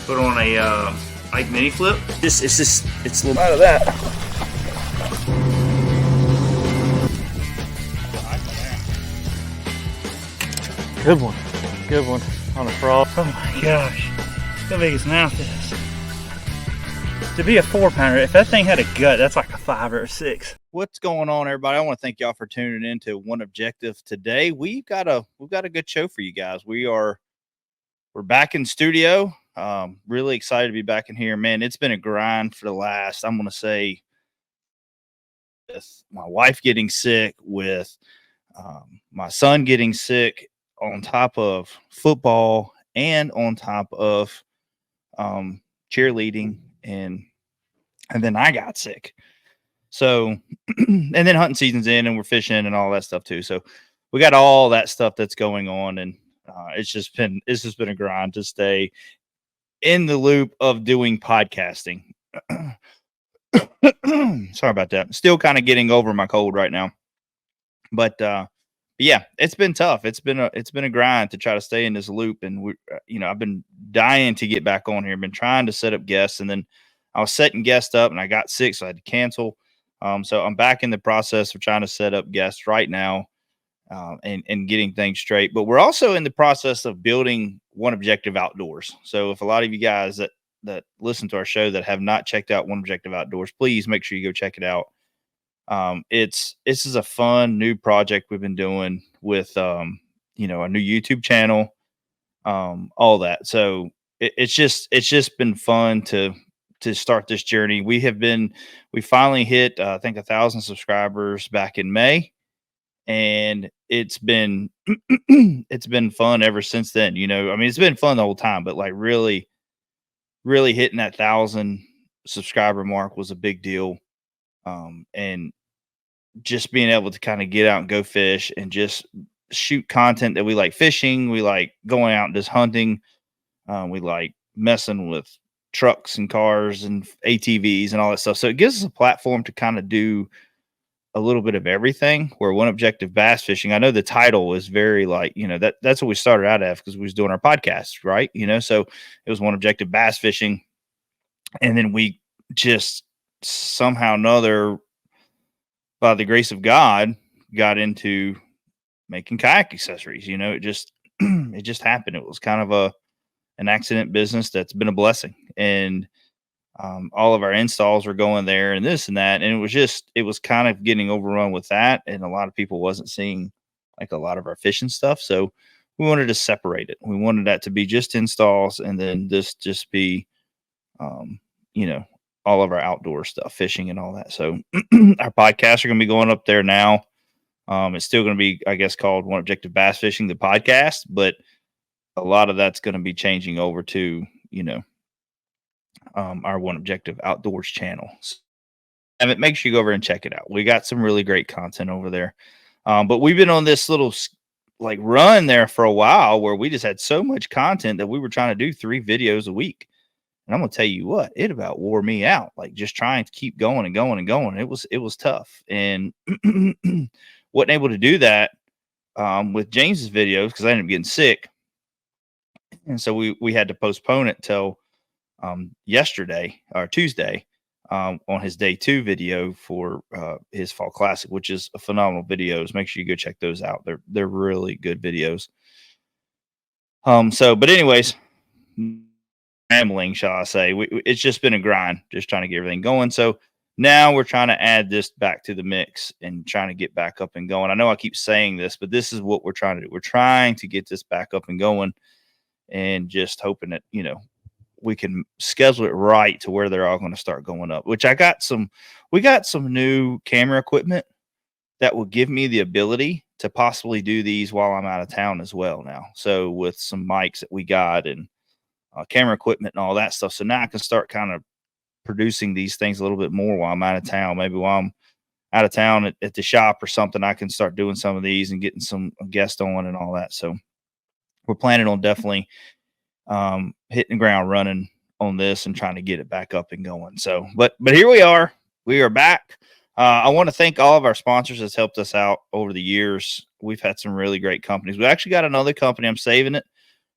Put on a Ike mini flip. It's a little out of that. Good one on a frog. Oh my gosh, look how big his mouth is. To be a 4-pounder, if that thing had a gut, that's like a 5 or a 6. What's going on, everybody? I want to thank y'all for tuning in to One Objective today. We've got a good show for you guys. We're back in studio. Really excited to be back in here, man. It's been a grind for the last, I'm going to say, with my wife getting sick, with my son getting sick, on top of football and on top of cheerleading, and then I got sick. So, and then hunting season's in, and we're fishing and all that stuff too. So we got all that stuff that's going on, and it's just been a grind to stay in the loop of doing podcasting. Sorry about that. Still kind of getting over my cold right now, but yeah, it's been tough. It's been a grind to try to stay in this loop, and I've been dying to get back on here. I've been trying to set up guests, and then I was setting guests up, and I got sick, so I had to cancel. So I'm back in the process of trying to set up guests right now, and getting things straight. But we're also in the process of building One Objective Outdoors. So if a lot of you guys that listen to our show that have not checked out One Objective Outdoors, please make sure you go check it out. This is a fun new project we've been doing with a new YouTube channel, all that. So it's just been fun to start this journey. We finally hit I think 1,000 subscribers back in May, and it's been it's been fun ever since then. It's been fun the whole time, but like really hitting that 1,000 subscriber mark was a big deal. And just being able to kind of get out and go fish and just shoot content that we like fishing. We like going out and just hunting. We like messing with trucks and cars and ATVs and all that stuff. So it gives us a platform to kind of do a little bit of everything. Where One Objective Bass Fishing, I know the title is very that's what we started out at, because we was doing our podcast, right? So it was One Objective Bass Fishing. And then we just somehow or another, by the grace of God, got into making kayak accessories. It just happened. It was kind of an accident business that's been a blessing. And all of our installs are going there and this and that. And it was kind of getting overrun with that. And a lot of people wasn't seeing like a lot of our fishing stuff. So we wanted to separate it. We wanted that to be just installs, and then this just be, all of our outdoor stuff, fishing and all that. So our podcasts are going to be going up there now. It's still going to be, I guess, called One Objective Bass Fishing, the podcast, but a lot of that's going to be changing over to, our One Objective Outdoors channel. And make sure you go over and check it out. We got some really great content over there. But we've been on this little run there for a while, where we just had so much content that we were trying to do 3 videos a week. And I'm going to tell you what, it about wore me out. Like, just trying to keep going and going and going. It was tough, and wasn't able to do that with James's videos, because I ended up getting sick. And so we had to postpone it till yesterday or Tuesday, on his day 2 video for his fall classic, which is a phenomenal videos. Make sure you go check those out. They're really good videos. But anyways, rambling, shall I say, it's just been a grind, just trying to get everything going. So now we're trying to add this back to the mix and trying to get back up and going. I know I keep saying this, but this is what we're trying to do. We're trying to get this back up and going, and just hoping that, we can schedule it right to where they're all going to start going up, which we got some new camera equipment that will give me the ability to possibly do these while I'm out of town as well now. So with some mics that we got, and camera equipment and all that stuff. So now I can start kind of producing these things a little bit more while I'm out of town. Maybe while I'm out of town at the shop or something, I can start doing some of these and getting some guests on and all that. So we're planning on definitely hitting the ground running on this and trying to get it back up and going. So, but here we are back. I want to thank all of our sponsors that's helped us out over the years. We've had some really great companies. We actually got another company. I'm saving it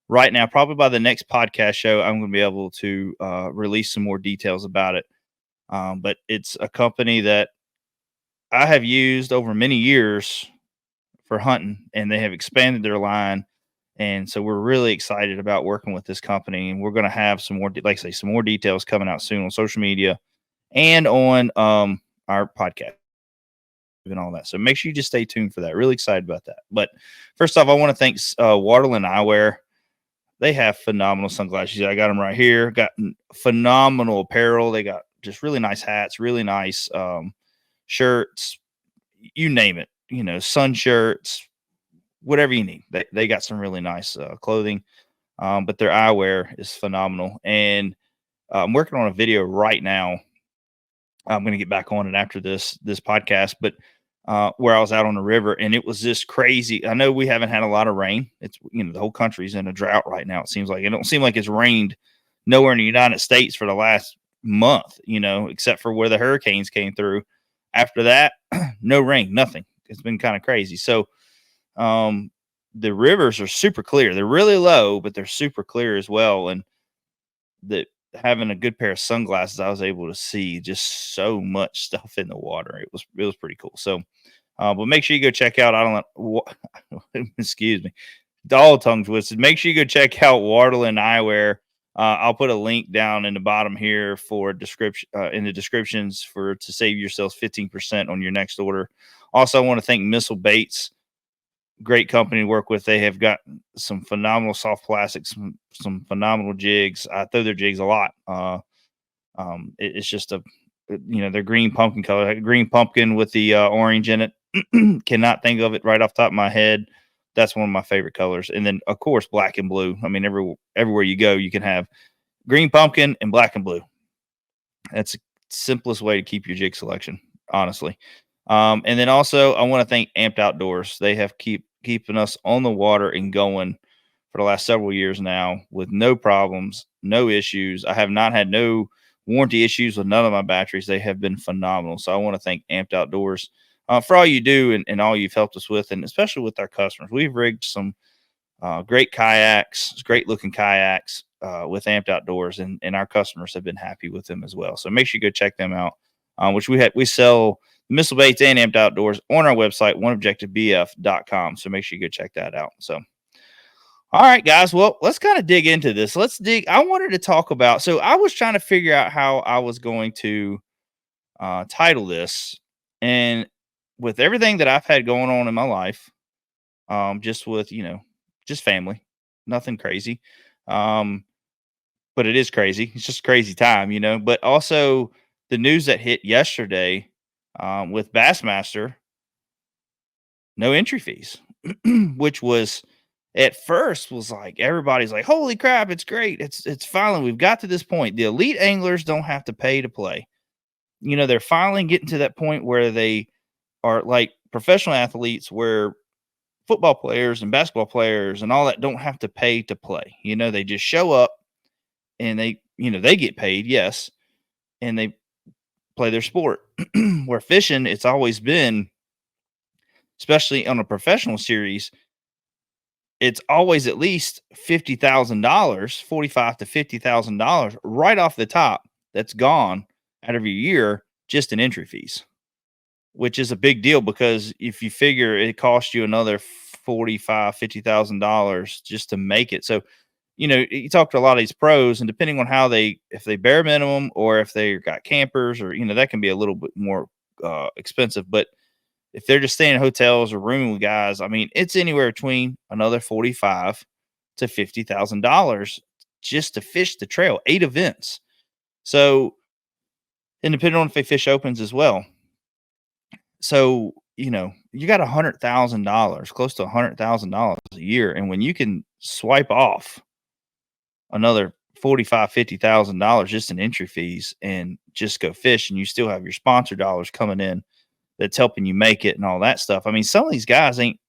right now, probably by the next podcast show, I'm going to be able to release some more details about it. But it's a company that I have used over many years for hunting, and they have expanded their line. And so we're really excited about working with this company, and we're going to have some more, like I say, some more details coming out soon on social media and on our podcast and all that. So make sure you just stay tuned for that. Really excited about that. But first off, I want to thank Waterland Eyewear. They have phenomenal sunglasses. I got them right here. Got phenomenal apparel. They got just really nice hats, really nice shirts, you name it. You know, sun shirts, whatever you need. They got some really nice clothing. But their eyewear is phenomenal. And I'm working on a video right now. I'm going to get back on it after this podcast, but where I was out on the river, and it was just crazy. I know we haven't had a lot of rain. It's, you know, the whole country's in a drought right now. It seems like it don't seem like it's rained nowhere in the United States for the last month, you know, except for where the hurricanes came through. After that, no rain, nothing. It's been kind of crazy. So the rivers are super clear. They're really low, but they're super clear as well. And the having a good pair of sunglasses, I was able to see just so much stuff in the water. It was pretty cool. So, but make sure you go check out. I don't know. Excuse me, all tongue twisted. Make sure you go check out Waterland Eyewear. I'll put a link down in the bottom here for description in the descriptions for to save yourselves 15% on your next order. Also, I want to thank Missile Baits. Great company to work with. They have got some phenomenal soft plastics, some phenomenal jigs. I throw their jigs a lot. It's just their green pumpkin color, like green pumpkin with the orange in it. Cannot think of it right off the top of my head. That's one of my favorite colors. And then of course, black and blue. I mean, everywhere you go, you can have green pumpkin and black and blue. That's the simplest way to keep your jig selection, honestly. And then also, I want to thank Amped Outdoors. They have keeping us on the water and going for the last several years now with no problems, no issues. I have not had no warranty issues with none of my batteries. They have been phenomenal. So I want to thank Amped Outdoors for all you do and all you've helped us with, and especially with our customers. We've rigged some great kayaks, great looking kayaks with Amped Outdoors, and our customers have been happy with them as well. So make sure you go check them out. Which we sell Missile Baits and Amped Outdoors on our website, oneobjectivebf.com. So make sure you go check that out. So, all right, guys. Well, let's kind of dig into this. I wanted to talk about, so I was trying to figure out how I was going to title this. And with everything that I've had going on in my life, just with, just family, nothing crazy. But it is crazy. It's just a crazy time, but also the news that hit yesterday with Bassmaster, no entry fees, which was at first was like, everybody's like, holy crap, it's great. It's finally, we've got to this point. The elite anglers don't have to pay to play. They're finally getting to that point where they are like professional athletes, where football players and basketball players and all that don't have to pay to play. They just show up and they get paid, yes, and they play their sport. Where fishing, it's always been, especially on a professional series, it's always at least $50,000, $45,000 to $50,000 right off the top. That's gone out of your year just in entry fees, which is a big deal, because if you figure it costs you another $45,000, $50,000 just to make it. So, you talk to a lot of these pros, and depending on if they bare minimum or if they got campers, or, that can be a little bit more expensive. But if they're just staying in hotels or rooming with guys, I mean, it's anywhere between another $45,000 to $50,000 just to fish the trail, 8 events. So, and depending on if they fish opens as well. So, you got $100,000, close to $100,000 a year. And when you can swipe off another $45,000, $50,000 just in entry fees and just go fish, and you still have your sponsor dollars coming in that's helping you make it and all that stuff. I mean, some of these guys ain't,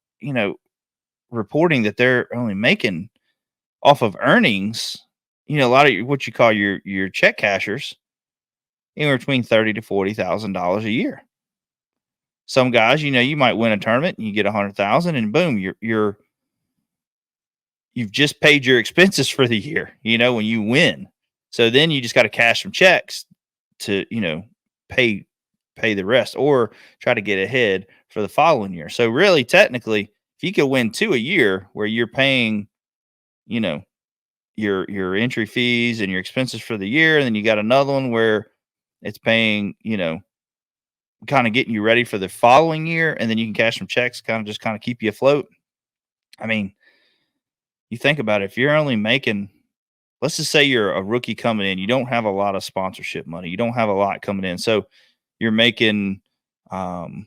reporting that they're only making off of earnings, a lot of what you call your check cashers, anywhere between $30,000 to $40,000 a year. Some guys, you might win a tournament and you get 100,000, and boom, you've just paid your expenses for the year, when you win. So then you just got to cash some checks to, pay the rest or try to get ahead for the following year. So really technically, if you could win 2 a year where you're paying, you know, your entry fees and your expenses for the year, and then you got another one where it's paying, kind of getting you ready for the following year, and then you can cash some checks, kind of keep you afloat. I mean, you think about it, if you're only making, let's just say you're a rookie coming in, you don't have a lot of sponsorship money, you don't have a lot coming in. So you're making, um,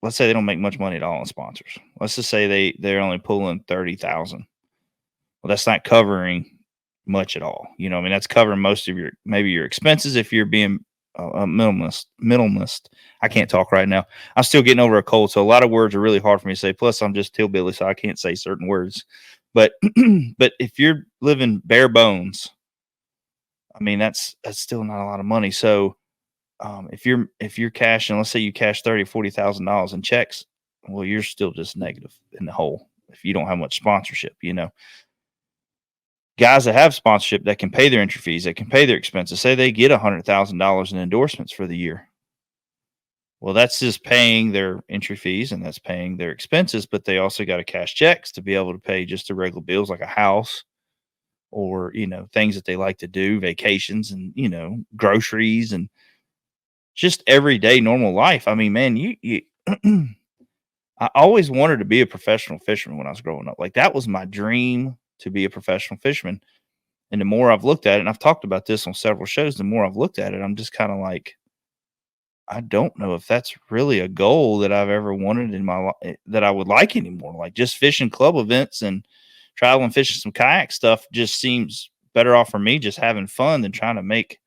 let's say they don't make much money at all in sponsors. Let's just say they're only pulling 30,000. Well, that's not covering much at all. I mean, that's covering most of maybe your expenses if you're being a minimalist. I can't talk right now. I'm still getting over a cold, so a lot of words are really hard for me to say. Plus, I'm just hillbilly, so I can't say certain words. But but if you're living bare bones, I mean, that's still not a lot of money. So if you're cashing, let's say you cash $30,000-$40,000 in checks, well, you're still just negative in the hole if you don't have much sponsorship. Guys that have sponsorship that can pay their entry fees, that can pay their expenses, say they get $100,000 in endorsements for the year. Well, that's just paying their entry fees and that's paying their expenses, but they also got to cash checks to be able to pay just the regular bills like a house or, things that they like to do, vacations and, groceries and just everyday normal life. I mean, man, you I always wanted to be a professional fisherman when I was growing up. Like that was my dream, to be a professional fisherman. And the more I've looked at it, and I've talked about this on several shows, the more I've looked at it, I'm just kind of like, I don't know if that's really a goal that I've ever wanted in my life that I would like anymore. Like just fishing club events and traveling, fishing some kayak stuff just seems better off for me just having fun than trying to make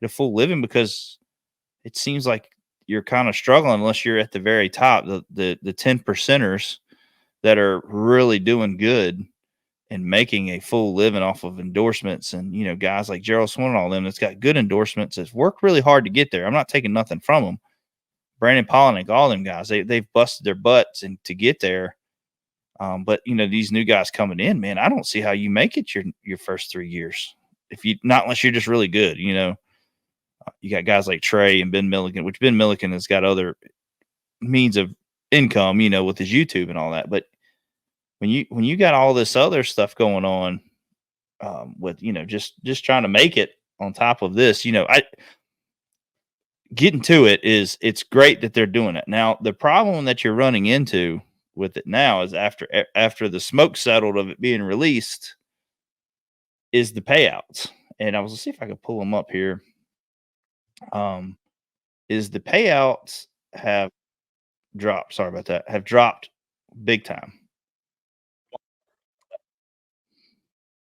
it a full living, because it seems like you're kind of struggling unless you're at the very top, the 10 percenters that are really doing good and making a full living off of endorsements. And, guys like Gerald Swan and all them that's got good endorsements, that's worked really hard to get there. I'm not taking nothing from them. Brandon Polinick, all them guys, they've busted their butts and to get there. But these new guys coming in, man, I don't see how you make it your first 3 years. Not unless you're just really good, you got guys like Trey and Ben Milliken, which Ben Milliken has got other means of income, with his YouTube and all that. But when you got all this other stuff going on, with just trying to make it on top of this, I getting to it it's great that they're doing it. Now the problem that you're running into with it now is after the smoke settled of it being released is the payouts. And I was, let's see if I could pull them up here. Is the payouts have dropped. Sorry about that. Have dropped big time.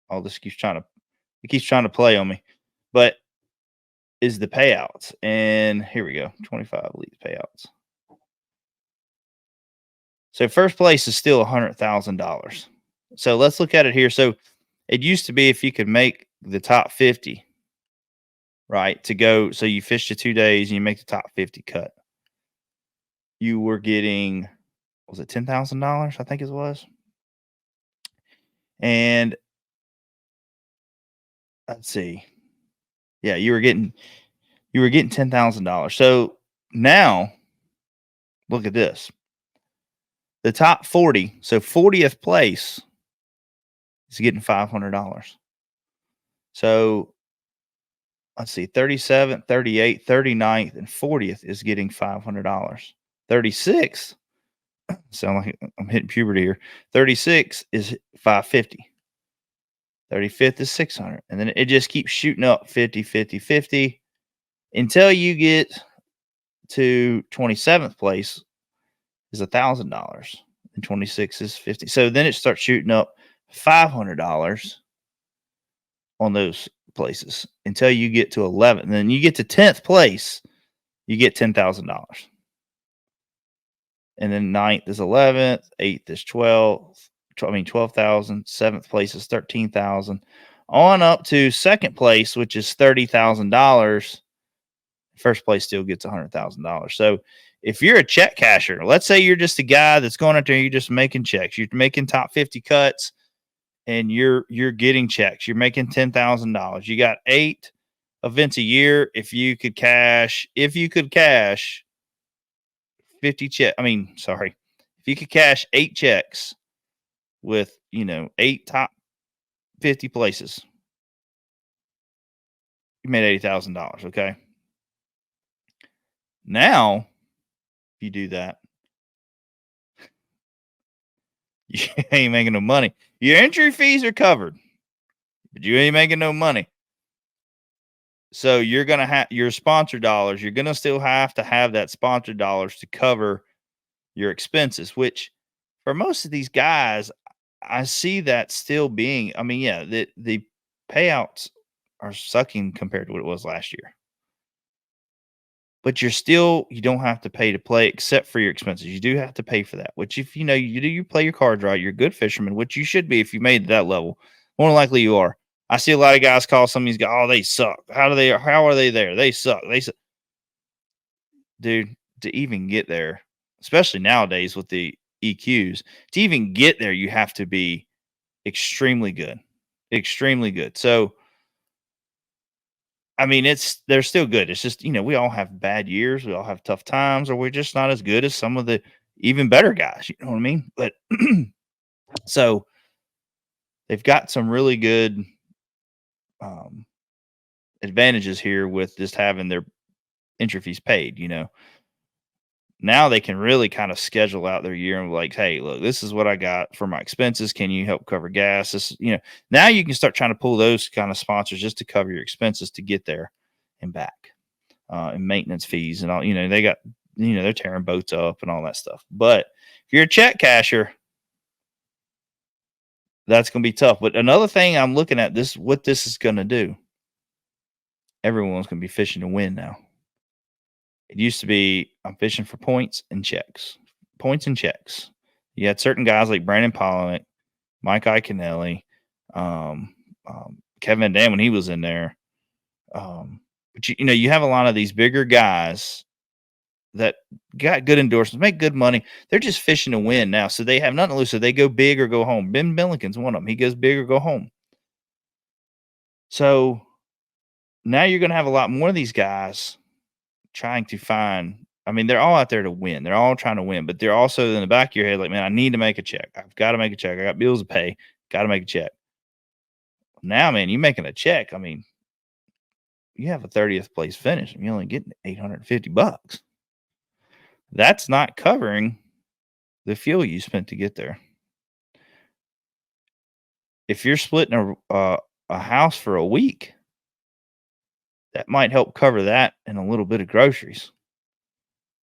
Oh, this keeps trying to play on me. But is the payouts. And here we go. 25 elite payouts. So first place is still $100,000. So let's look at it here. So it used to be if you could make the top 50, right, to go. So you fished the 2 days and you make the top 50 cut. You were getting, was it $10,000? I think it was. And let's see. Yeah, you were getting $10,000. So now look at this. The top 40, so 40th place is getting $500. So let's see, 37th, 38th, 39th, and 40th is getting $500. 36, sound like I'm hitting puberty here. 36 is $550. 35th is $600. And then it just keeps shooting up 50, 50, 50 until you get to 27th place is $1,000 and 26 is 50. So then it starts shooting up $500 on those places until you get to 11th. And then you get to 10th place, you get $10,000. And then 9th is 11th, 8th is 12th. 12,000. 7th place is 13,000. On up to second place, which is $30,000. First place still gets $100,000. So if you're a check casher, let's say you're just a guy that's going out there, you're just making checks, you're making top 50 cuts, and you're getting checks. You're making $10,000. You got 8 events a year. If you could cash 50 check. I mean, sorry, if you could cash 8 checks with 8 top 50 places, you made $80,000. Okay. Now, if you do that, you ain't making no money. Your entry fees are covered, but you ain't making no money. So you're gonna have your sponsor dollars. You're gonna still have to have that sponsor dollars to cover your expenses. Which, for most of these guys, I see that still being. I mean, yeah, the payouts are sucking compared to what it was last year. But you don't have to pay to play except for your expenses. You do have to pay for that, which if you play your cards right, you're a good fisherman, which you should be if you made that level. More than likely you are. I see a lot of guys call some of these guys, oh, they suck. How are they there? They suck. They suck. Dude, to even get there, especially nowadays with the EQs, to even get there, you have to be extremely good. Extremely good. So I mean, they're still good. It's just, we all have bad years, we all have tough times, or we're just not as good as some of the even better guys. You know what I mean? But so they've got some really good um, advantages here with just having their entry fees paid. Now they can really kind of schedule out their year and like, hey, look, this is what I got for my expenses. Can you help cover gas? Now you can start trying to pull those kind of sponsors just to cover your expenses to get there and back. And maintenance fees and all, they got, they're tearing boats up and all that stuff. But if you're a check casher, that's going to be tough. But another thing I'm looking at what this is going to do, everyone's going to be fishing to win now. It used to be I'm fishing for points and checks. Points and checks. You had certain guys like Brandon Pollock, Mike Iaconelli, Kevin Van Dam when he was in there. But you have a lot of these bigger guys that got good endorsements, make good money. They're just fishing to win now. So they have nothing to lose. So they go big or go home. Ben Billinken's one of them. He goes big or go home. So now you're going to have a lot more of these guys trying to find. I mean, they're all out there to win. They're all trying to win, but they're also in the back of your head like, man, I need to make a check. I've got to make a check. I got bills to pay. Got to make a check. Now, man, you making a check. I mean, you have a 30th place finish and you're only getting $850. That's not covering the fuel you spent to get there. If you're splitting a house for a week, that might help cover that and a little bit of groceries.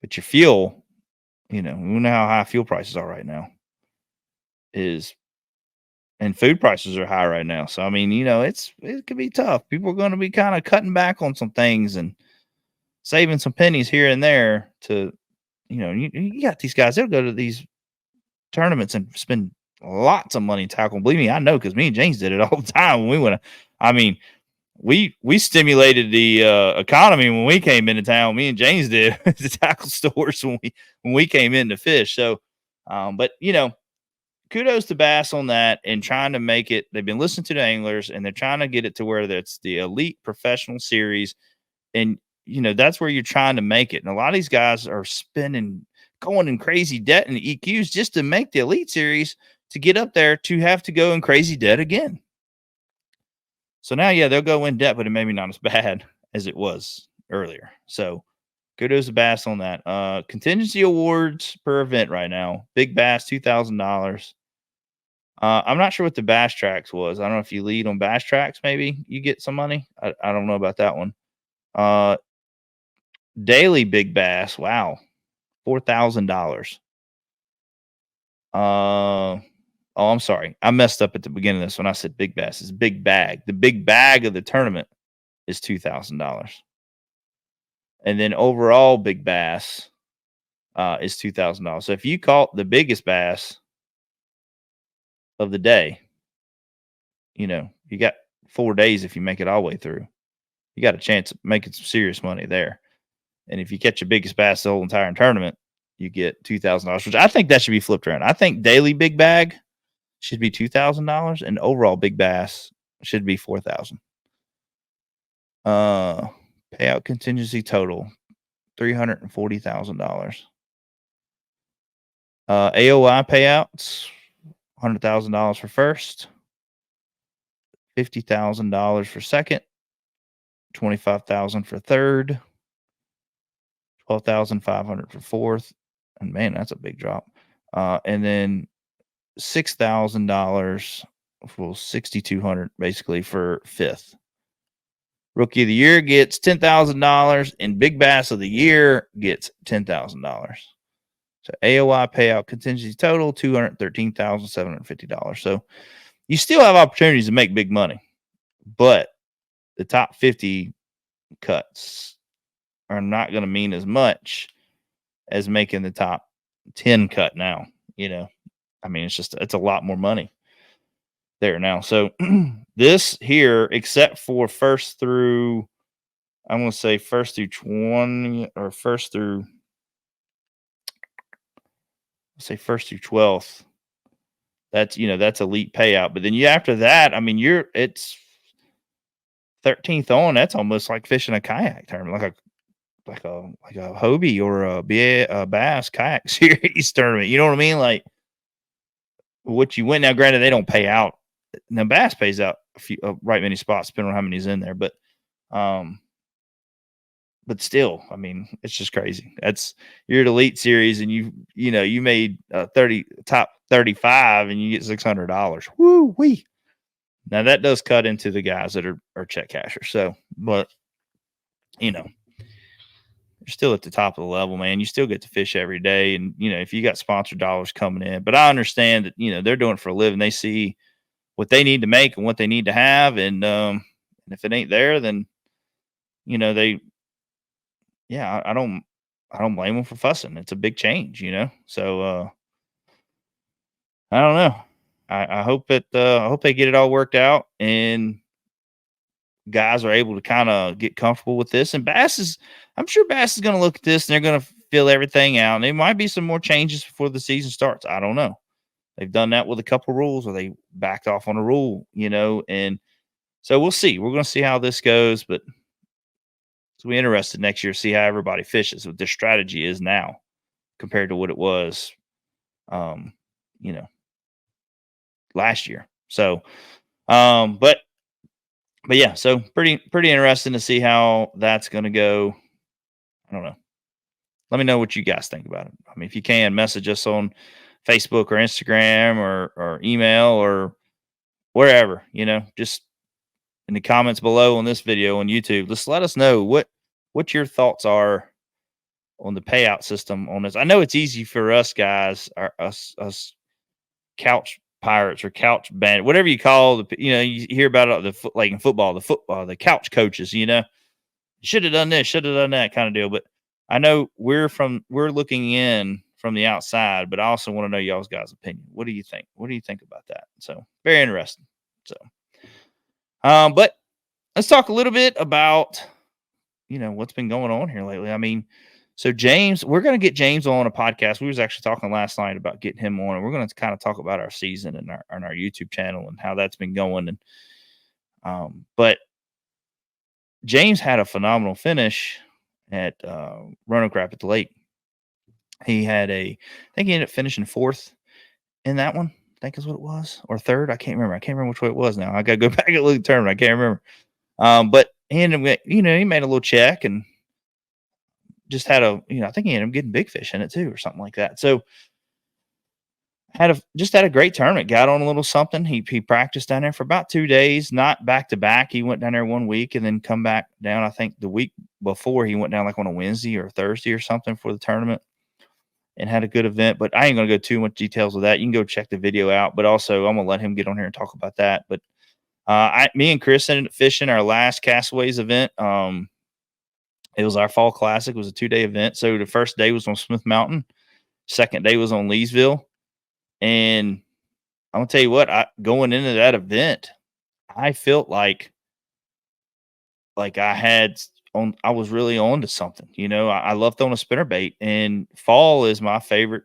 But your fuel, we know how high fuel prices are right now. And food prices are high right now. So I mean, it could be tough. People are going to be kind of cutting back on some things and saving some pennies here and there to, you got these guys, they'll go to these tournaments and spend lots of money tackling. Believe me, I know, because me and James did it all the time when we went. I mean, we stimulated the economy when we came into town. Me and James did the tackle stores when we came in to fish. So, but kudos to Bass on that and trying to make it. They've been listening to the anglers and they're trying to get it to where it's the elite professional series, and that's where you're trying to make it. And a lot of these guys are going in crazy debt in the EQs just to make the elite series to get up there to have to go in crazy debt again. So now, yeah, they'll go in debt, but it may be not as bad as it was earlier. So kudos to Bass on that. Contingency awards per event right now. Big Bass, $2,000. I'm not sure what the Bass Tracks was. I don't know if you lead on Bass Tracks, maybe you get some money. I don't know about that one. Daily Big Bass, wow, $4,000. Oh, I'm sorry. I messed up at the beginning of this when I said Big Bass. It's Big Bag. The big bag of the tournament is $2,000. And then overall Big Bass is $2,000. So if you caught the biggest bass of the day, you got 4 days if you make it all the way through. You got a chance of making some serious money there. And if you catch your biggest bass the whole entire tournament, you get $2,000, which I think that should be flipped around. I think daily big bag should be $2,000, and overall big bass should be $4,000. Payout contingency total $340,000. AOI payouts $100,000 for first, $50,000 for second, $25,000 for third, $12,500 for fourth, and man, that's a big drop. And then $6,000, well, $6,200 basically for fifth. Rookie of the year gets $10,000, and Big Bass of the year gets $10,000. So AOI payout contingency total $213,750. So you still have opportunities to make big money, but the top 50 cuts are not going to mean as much as making the top 10 cut now. I mean, it's a lot more money there now. So this here, except for first through 20, or first through 12th, that's elite payout. But then after that, I mean, it's 13th on. That's almost like fishing a kayak tournament, like a Hobie or a bass kayak series tournament. You know what I mean? Like what you win. Now, granted, they don't pay out. Now bass pays out a few right many spots depending on how many's in there, but still, I mean, it's just crazy. You're at elite series, and you made 30 top 35, and you get $600. Woo wee! Now that does cut into the guys that are check cashers. So, but you're still at the top of the level, man. You still get to fish every day, and if you got sponsored dollars coming in. But I understand that they're doing it for a living. They see what they need to make and what they need to have, and if it ain't there, then I don't blame them for fussing. It's a big change, So I don't know. I hope I hope they get it all worked out, and guys are able to kind of get comfortable with this. And I'm sure Bass is going to look at this and they're going to fill everything out. And there might be some more changes before the season starts. I don't know. They've done that with a couple rules, or they backed off on a rule, and so we'll see. We're going to see how this goes, but so we're interested next year to see how everybody fishes, what their strategy is now compared to what it was, last year. So, but yeah, so pretty interesting to see how that's going to go. I don't know. Let me know what you guys think about it. I mean, if you can, message us on Facebook or Instagram or email or wherever, just in the comments below on this video on YouTube. Just let us know what your thoughts are on the payout system on this. I know it's easy for us guys, us couch pirates or couch bandit, whatever you call you hear about it, like in football, the couch coaches, should have done this, should have done that kind of deal. But I know we're looking in from the outside, but I also want to know y'all's guys' opinion. What do you think? What do you think about that? So very interesting. So, but let's talk a little bit about, what's been going on here lately. I mean, so James, we're going to get James on a podcast. We was actually talking last night about getting him on, and we're going to kind of talk about our season and our YouTube channel and how that's been going. And, but James had a phenomenal finish at Roanoke Rapid at the Lake. I think he ended up finishing fourth in that one. I think is what it was, or third. I can't remember. I can't remember which way it was now. I got to go back and look at the tournament. I can't remember. But he ended up, he made a little check and just had I think he ended up getting big fish in it too, or something like that. So just had a great tournament. Got on a little something. He practiced down there for about 2 days, not back to back. He went down there 1 week and then come back down. I think the week before he went down like on a Wednesday or Thursday or something for the tournament, and had a good event. But I ain't gonna go too much details with that. You can go check the video out. But also I'm gonna let him get on here and talk about that. But me and Chris ended up fishing our last Castaways event. It was our fall classic. It was a 2-day event. So the first day was on Smith Mountain. Second day was on Leesville. And I'm gonna tell you what, going into that event, I felt like I was really on to something. I love throwing a spinnerbait, and fall is my favorite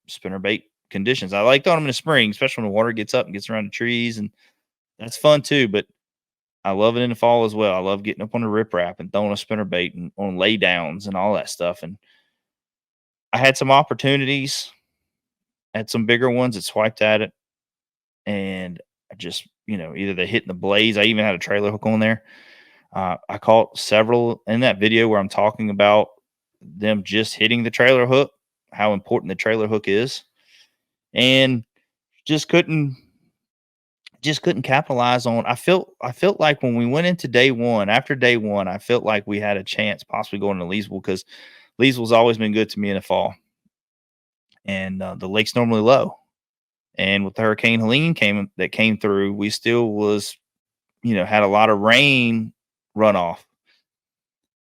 spinnerbait conditions. I like throwing them in the spring, especially when the water gets up and gets around the trees, and that's fun too. But I love it in the fall as well. I love getting up on the riprap and throwing a spinnerbait and on lay downs and all that stuff. And I had some opportunities, had some bigger ones that swiped at it, and I just, either they hit in the blaze. I even had a trailer hook on there. I caught several in that video where I'm talking about them just hitting the trailer hook, how important the trailer hook is, and just couldn't capitalize on. I felt like when we went into day one, after day one, I felt like we had a chance possibly going to Leesville, because Leesville's always been good to me in the fall, and the lake's normally low. And with the Hurricane Helene came through, we still was, had a lot of rain runoff.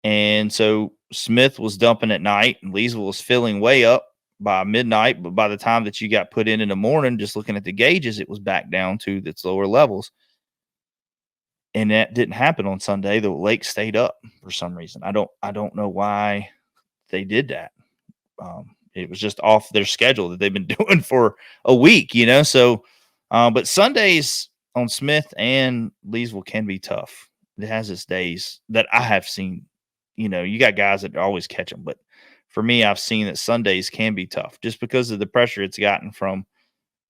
And so Smith was dumping at night and Leesville was filling way up by midnight. But by the time that you got put in the morning, just looking at the gauges, it was back down to its lower levels. And that didn't happen on Sunday. The lake stayed up for some reason. I don't know why they did that. It was just off their schedule that they've been doing for a week, So, but Sundays on Smith and Leesville can be tough. It has its days that I have seen. You got guys that always catch them, but for me, I've seen that Sundays can be tough just because of the pressure it's gotten from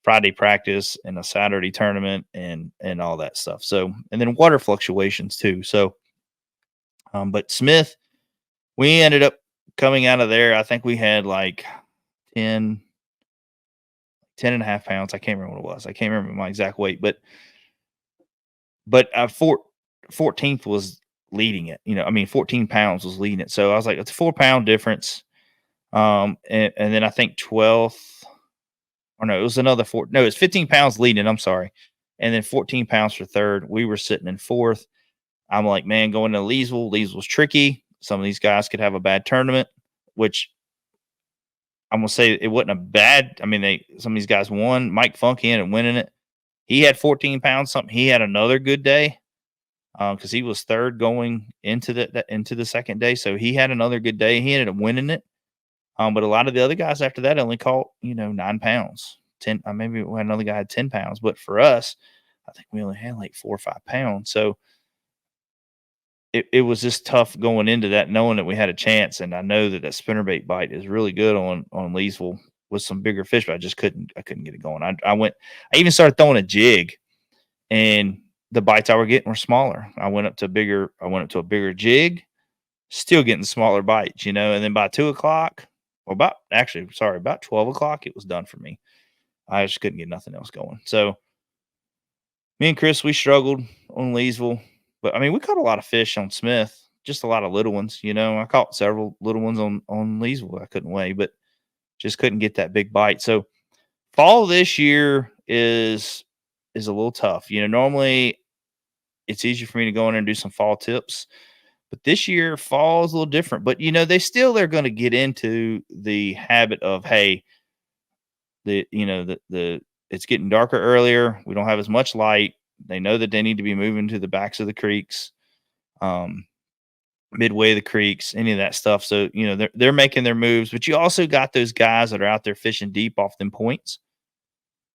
Friday practice and a Saturday tournament and all that stuff. So, and then water fluctuations too. So, but Smith, we ended up coming out of there. I think we had like 10 and a half pounds. I can't remember what it was. I can't remember my exact weight, but 14th was leading it. 14 pounds was leading it. So I was like, it's a 4-pound difference. And then I think 12th, or no, it was another four. No, it's 15 pounds leading. I'm sorry. And then 14 pounds for third. We were sitting in fourth. I'm like, man, going to Leesville's tricky. Some of these guys could have a bad tournament, which I'm gonna say it wasn't a bad. I mean, some of these guys won. Mike Funk ended up winning it. He had 14 pounds something. He had another good day because he was third going into the second day. So he had another good day. He ended up winning it. But a lot of the other guys after that only caught 9 pounds, 10. Maybe another guy had 10 pounds. But for us, I think we only had like 4 or 5 pounds. So it was just tough going into that, knowing that we had a chance. And I know that spinnerbait bite is really good on Leesville with some bigger fish, but I couldn't get it going. I even started throwing a jig, and the bites I were getting were smaller. I went up to a bigger jig, still getting smaller bites, and then by 2:00, or about 12:00, it was done for me. I just couldn't get nothing else going. So me and Chris, we struggled on Leesville. But I mean, we caught a lot of fish on Smith, just a lot of little ones. I caught several little ones on Leesville. I couldn't weigh, but just couldn't get that big bite. So fall this year is a little tough. Normally it's easy for me to go in and do some fall tips, but this year fall is a little different. But they're going to get into the habit of, hey, it's getting darker earlier. We don't have as much light. They know that they need to be moving to the backs of the creeks, midway of the creeks, any of that stuff. So, they're making their moves, but you also got those guys that are out there fishing deep off them points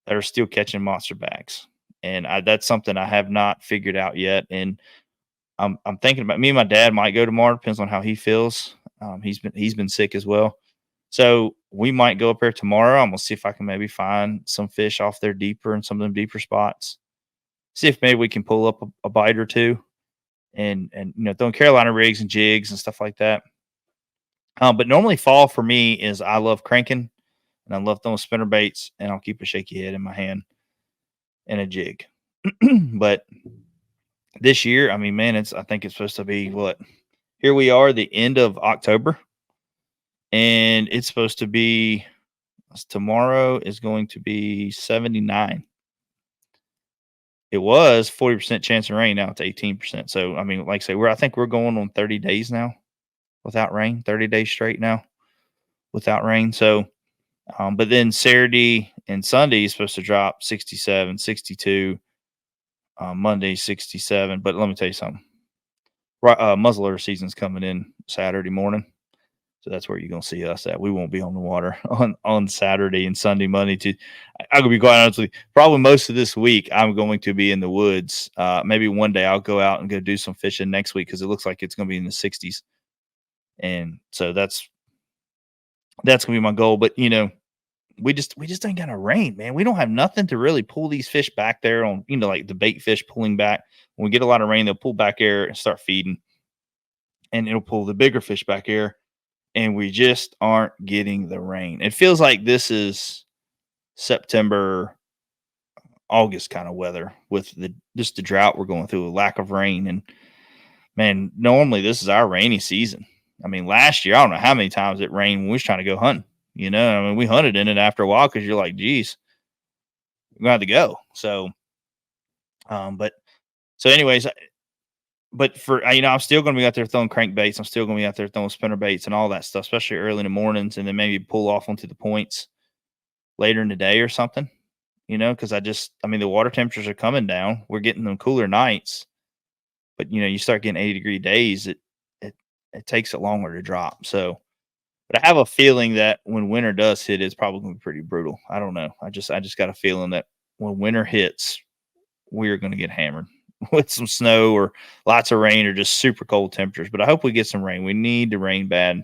that are still catching monster bags. And that's something I have not figured out yet. And I'm thinking about, me and my dad might go tomorrow. Depends on how he feels. He's been sick as well. So we might go up there tomorrow. I'm going to see if I can maybe find some fish off there deeper in some of them deeper spots. See if maybe we can pull up a bite or two, and throwing Carolina rigs and jigs and stuff like that. But normally fall for me is, I love cranking and I love throwing spinner baits, and I'll keep a shaky head in my hand and a jig. But this year, I mean, man, I think it's supposed to be here we are, the end of October, and it's supposed to be, tomorrow is going to be 79. It was 40% chance of rain. Now it's 18%. So, I mean, like I say, I think we're going on 30 days now without rain, 30 days straight now without rain. So, but then Saturday and Sunday is supposed to drop 67, 62, Monday 67. But let me tell you something. Muzzleloader season's coming in Saturday morning. So that's where you're gonna see us at. We won't be on the water on Saturday and Sunday, Monday. I'm gonna be quite honest with you. Probably most of this week, I'm going to be in the woods. Maybe one day I'll go out and go do some fishing next week because it looks like it's gonna be in the 60s, and so that's gonna be my goal. But we just ain't got a rain, man. We don't have nothing to really pull these fish back there on. Like the bait fish pulling back. When we get a lot of rain, they'll pull back air and start feeding, and it'll pull the bigger fish back air. And we just aren't getting the rain. It feels like this is September, August kind of weather with just the drought we're going through, a lack of rain. And man, normally this is our rainy season. I mean, last year, I don't know how many times it rained when we was trying to go hunting. I mean, we hunted in it after a while because you're like, geez, we're gonna have to go. So, anyways, but for I'm still going to be out there throwing crankbaits. I'm still going to be out there throwing spinner baits and all that stuff, especially early in the mornings, and then maybe pull off onto the points later in the day or something. Because the water temperatures are coming down. We're getting them cooler nights, but you start getting 80-degree days. It takes it longer to drop. So, but I have a feeling that when winter does hit, it's probably going to be pretty brutal. I don't know. I just got a feeling that when winter hits, we are going to get hammered with some snow or lots of rain or just super cold temperatures. But I hope we get some rain. We need the rain bad.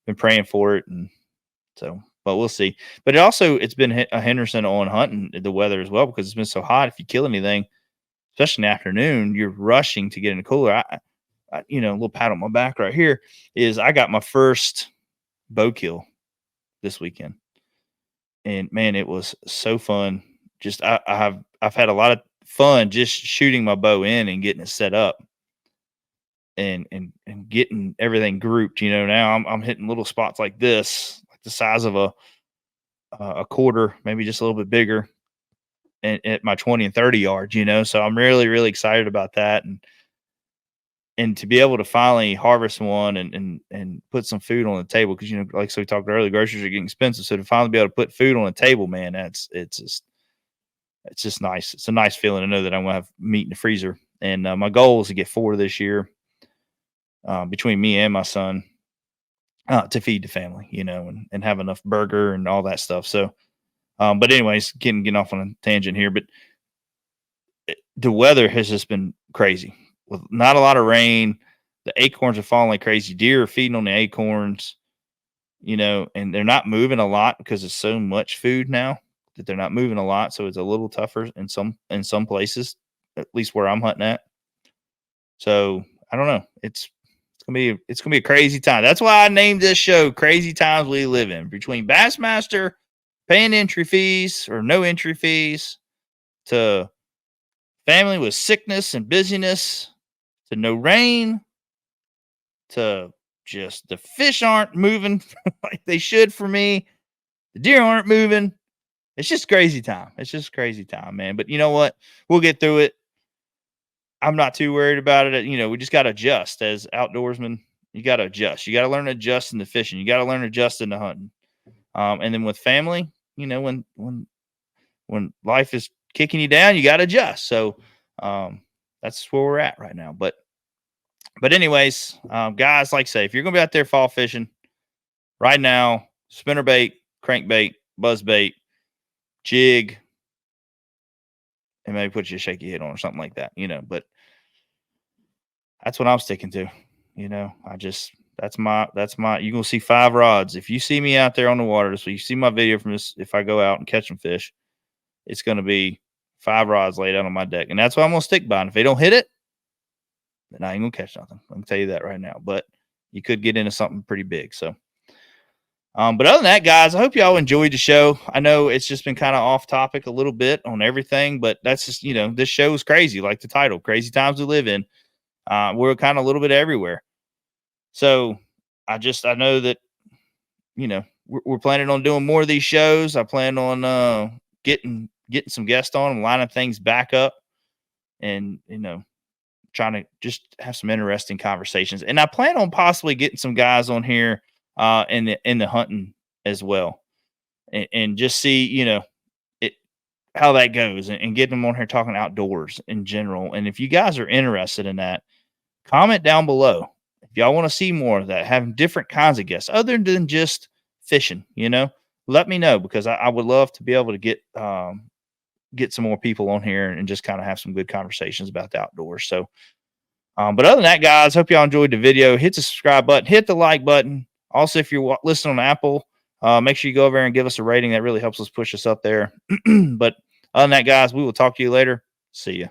Been praying for it, and so, but we'll see. But it's been a Henderson on hunting the weather as well because it's been so hot. If you kill anything, especially in the afternoon, you're rushing to get in the cooler. A little pat on my back right here is I got my first bow kill this weekend, and man, it was so fun. Just I've had a lot of fun just shooting my bow in and getting it set up and getting everything grouped. Now I'm hitting little spots like this, like the size of a quarter, maybe just a little bit bigger, and at my 20 and 30 yards. So I'm really, really excited about that, and to be able to finally harvest one and put some food on the table because like we talked earlier, groceries are getting expensive. So to finally be able to put food on the table, man, it's just nice. It's a nice feeling to know that I'm gonna have meat in the freezer. And my goal is to get 4 this year between me and my son to feed the family, and have enough burger and all that stuff. So, but anyways, getting off on a tangent here, but the weather has just been crazy with not a lot of rain. The acorns are falling like crazy. Deer are feeding on the acorns, and they're not moving a lot because there's so much food now that they're not moving a lot. So it's a little tougher in some places, at least where I'm hunting at. So I don't know. It's gonna be a crazy time. That's why I named this show "Crazy Times We Live In." Between Bassmaster paying entry fees or no entry fees, to family with sickness and busyness, to no rain, to just the fish aren't moving like they should for me. The deer aren't moving. It's just crazy time. It's just crazy time, man. But you know what? We'll get through it. I'm not too worried about it. We just got to adjust as outdoorsmen. You got to adjust. You got to learn to adjust in the fishing. You got to learn to adjust in the hunting. And then with family, when life is kicking you down, you got to adjust. So that's where we're at right now. But anyways, guys, like I say, if you're going to be out there fall fishing right now, spinnerbait, crankbait, buzzbait, jig, and maybe put you a shaky hit on or something like that, but that's what I'm sticking to. That's my, you're going to see 5 rods. If you see me out there on the water, so you see my video from this, if I go out and catch some fish, it's going to be 5 rods laid out on my deck. And that's what I'm going to stick by. And if they don't hit it, then I ain't going to catch nothing. I can tell you that right now, but you could get into something pretty big. So, but other than that, guys, I hope y'all enjoyed the show. I know it's just been kind of off topic a little bit on everything, but that's just, this show is crazy, like the title, Crazy Times We Live In. We're kind of a little bit everywhere. So I know that, we're planning on doing more of these shows. I plan on getting some guests on and lining things back up and, trying to just have some interesting conversations. And I plan on possibly getting some guys on here in the hunting as well, and just see how that goes, and get them on here talking outdoors in general. And if you guys are interested in that, comment down below. if y'all want to see more of that, having different kinds of guests other than just fishing, you know, let me know, because I would love to be able to get some more people on here and just kind of have some good conversations about the outdoors. So, but other than that, guys, hope y'all enjoyed the video. Hit the subscribe button, hit the like button. Also, if you're listening on Apple, make sure you go over there and give us a rating. That really helps us push us up there. But other than that, guys, we will talk to you later. See ya.